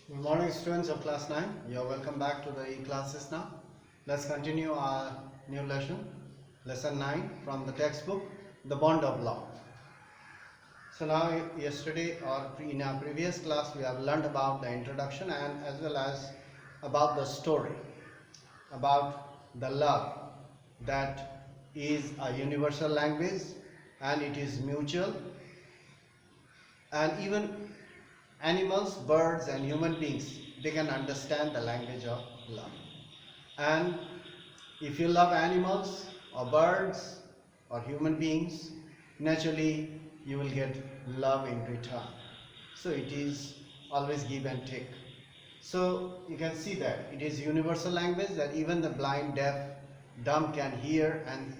Good morning, students of class 9. You are welcome back to the e-classes now. Let's continue our new lesson 9 from the textbook, The Bond of Love. So now yesterday or in our previous class we have learned about the introduction and as well as about the story, about the love that is a universal language and it is mutual, and even animals, birds and human beings, they can understand the language of love. And if you love animals or birds or human beings, naturally you will get love in return. So it is always give and take. So you can see that it is universal language that even the blind, deaf, dumb can hear and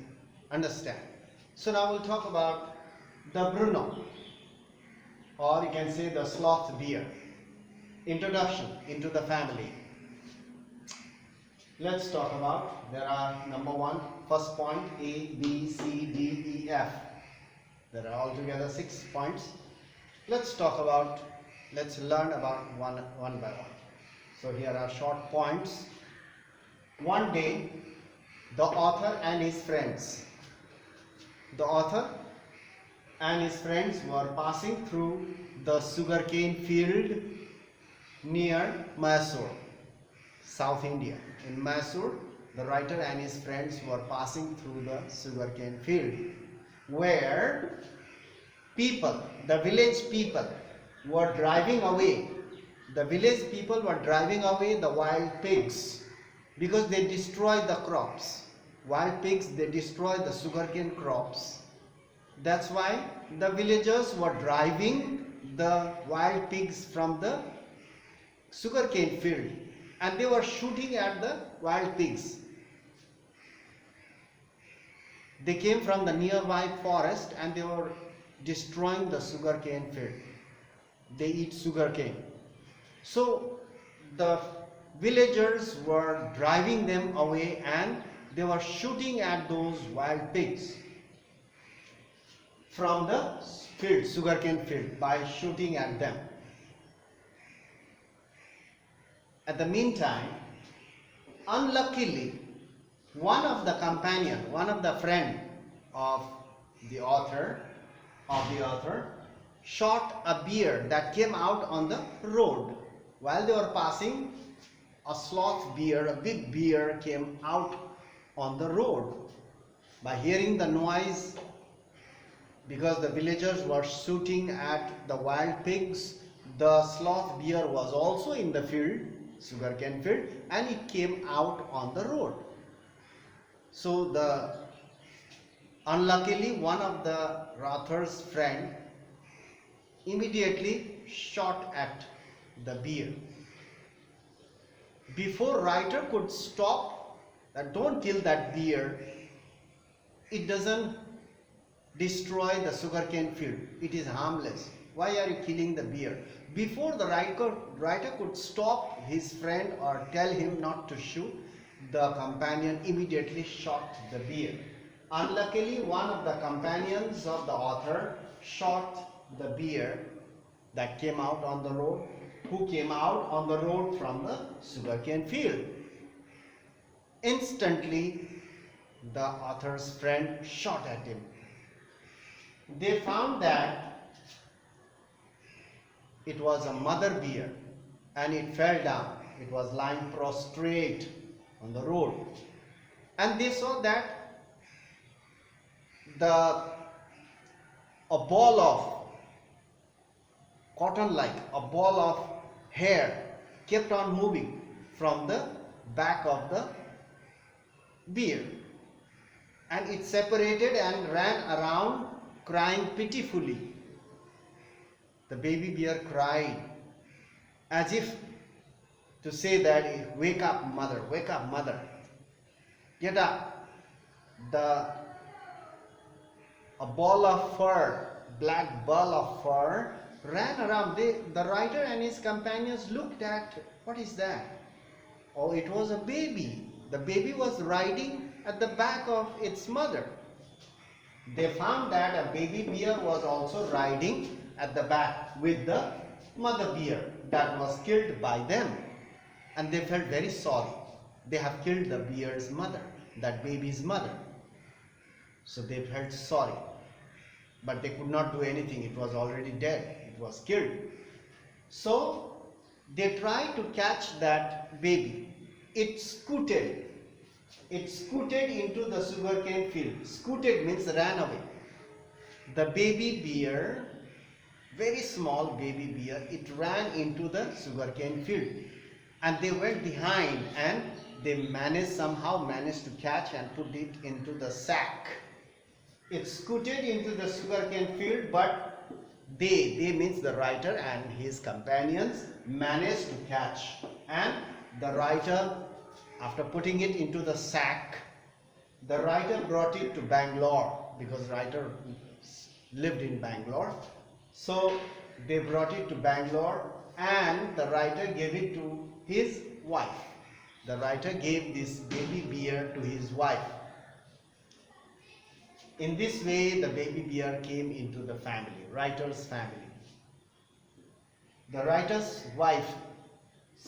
understand. So now we'll talk about the Bruno, or you can say the sloth bear. Introduction into the family. Let's talk about, there are number one, first point, A, B, C, D, E, F. There are altogether 6 points. Let's learn about one by one. So here are short points. One day, the author and his friends. The author and his friends were passing through the sugarcane field near Mysore, South India. In Mysore, the writer and his friends were passing through the sugarcane field where people, the village people, were driving away. The village people were driving away the wild pigs because they destroyed the crops. Wild pigs, they destroy the sugarcane crops. That's why the villagers were driving the wild pigs from the sugarcane field and they were shooting at the wild pigs. They came from the nearby forest and they were destroying the sugarcane field. They eat sugarcane. So the villagers were driving them away and they were shooting at those wild pigs from the field, sugarcane field, by shooting at them. At the meantime, unluckily, one of the friend of the author, shot a bear that came out on the road. While they were passing, a sloth bear, a big bear, came out on the road. By hearing the noise, because the villagers were shooting at the wild pigs, the sloth bear was also in the field, sugarcane field, and it came out on the road. So unluckily, one of the author's friend immediately shot at the bear. Before writer could stop that, don't kill that bear, it doesn't destroy the sugarcane field, it is harmless. Why are you killing the bear? Before the writer could stop his friend or tell him not to shoot, the companion immediately shot the bear. Unluckily, one of the companions of the author shot the bear that came out on the road, who came out on the road from the sugarcane field. Instantly, the author's friend shot at him. They found that it was a mother bear and it fell down. It was lying prostrate on the road. And they saw that a ball of cotton, like a ball of hair, kept on moving from the back of the bear. And it separated and ran around crying pitifully. The baby bear cried as if to say that, wake up mother, get up. A ball of fur, black ball of fur, ran around. The writer and his companions looked at, what is that? Oh, it was a baby. The baby was riding at the back of its mother. They found that a baby bear was also riding at the back with the mother bear that was killed by them, and they felt very sorry. They have killed the bear's mother, that baby's mother. So they felt sorry, but they could not do anything. It was already dead. It was killed. So they tried to catch that baby. It scooted into the sugarcane field. Scooted means ran away. The baby bear, very small baby bear, it ran into the sugarcane field, and they went behind, and they somehow managed to catch and put it into the sack. It scooted into the sugarcane field, but they means the writer and his companions, managed to catch. And the writer, after putting it into the sack, the writer brought it to Bangalore, because writer lived in Bangalore. So they brought it to Bangalore, and the writer gave it to his wife. The writer gave this baby bear to his wife. In this way, the baby bear came into the family, writer's family. The writer's wife,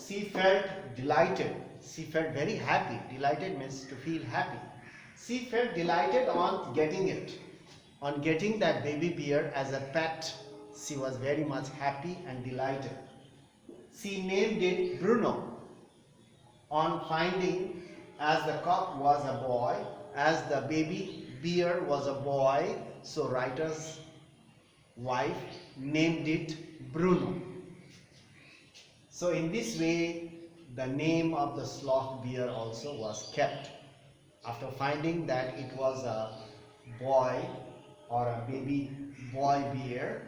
she felt delighted. She felt very happy. Delighted means to feel happy. She felt delighted on getting it. On getting that baby bear as a pet, she was very much happy and delighted. She named it Bruno. On finding, as the cub was a boy, as the baby bear was a boy, so writer's wife named it Bruno. So in this way, the name of the sloth bear also was kept. After finding that it was a boy or a baby boy bear,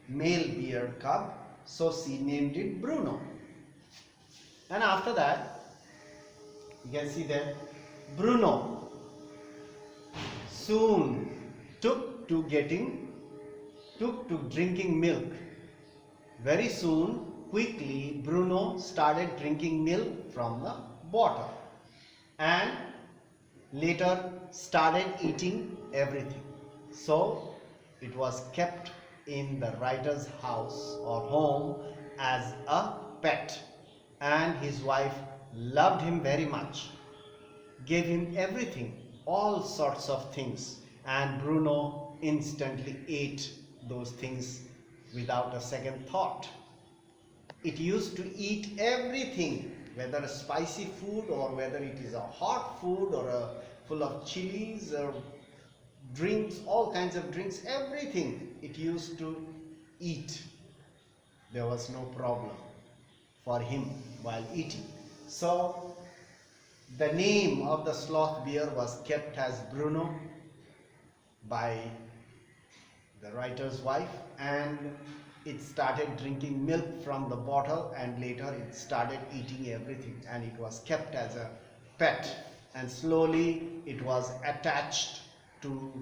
male bear cub, so she named it Bruno. And after that, you can see that Bruno soon took to drinking milk. Very soon, quickly, Bruno started drinking milk from the bottle, and later started eating everything. So it was kept in the writer's house or home as a pet, and his wife loved him very much, gave him everything, all sorts of things, and Bruno instantly ate those things without a second thought. It used to eat everything, whether a spicy food or whether it is a hot food or full of chilies or drinks, all kinds of drinks, everything it used to eat. There was no problem for him while eating. So the name of the sloth bear was kept as Bruno by the writer's wife, and it started drinking milk from the bottle, and later it started eating everything, and it was kept as a pet, and slowly it was attached to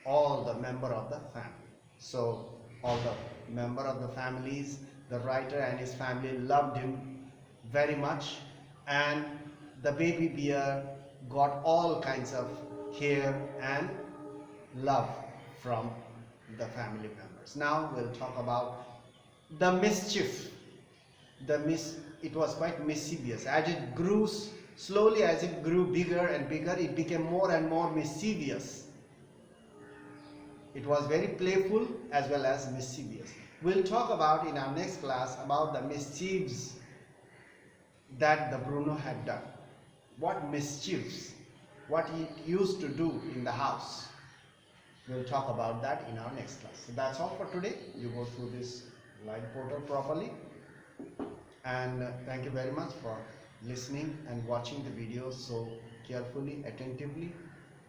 all the member of the family. So all the member of the families, the writer and his family loved him very much, and the baby bear got all kinds of care and love from the family members. Now we'll talk about the mischief. It was quite mischievous. As it grew slowly, as it grew bigger and bigger, it became more and more mischievous. It was very playful as well as mischievous. We'll talk about in our next class about the mischiefs that the Bruno had done. What mischiefs, what he used to do in the house. We'll talk about that in our next class. So that's all for today. You go through this live portal properly. And thank you very much for listening and watching the videos so carefully, attentively,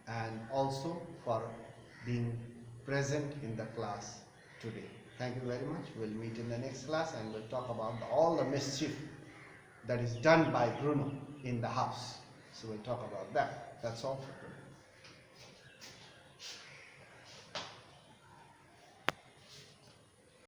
and also for being present in the class today. Thank you very much. We'll meet in the next class, and we'll talk about all the mischief that is done by Bruno in the house. So we'll talk about that. That's all for today.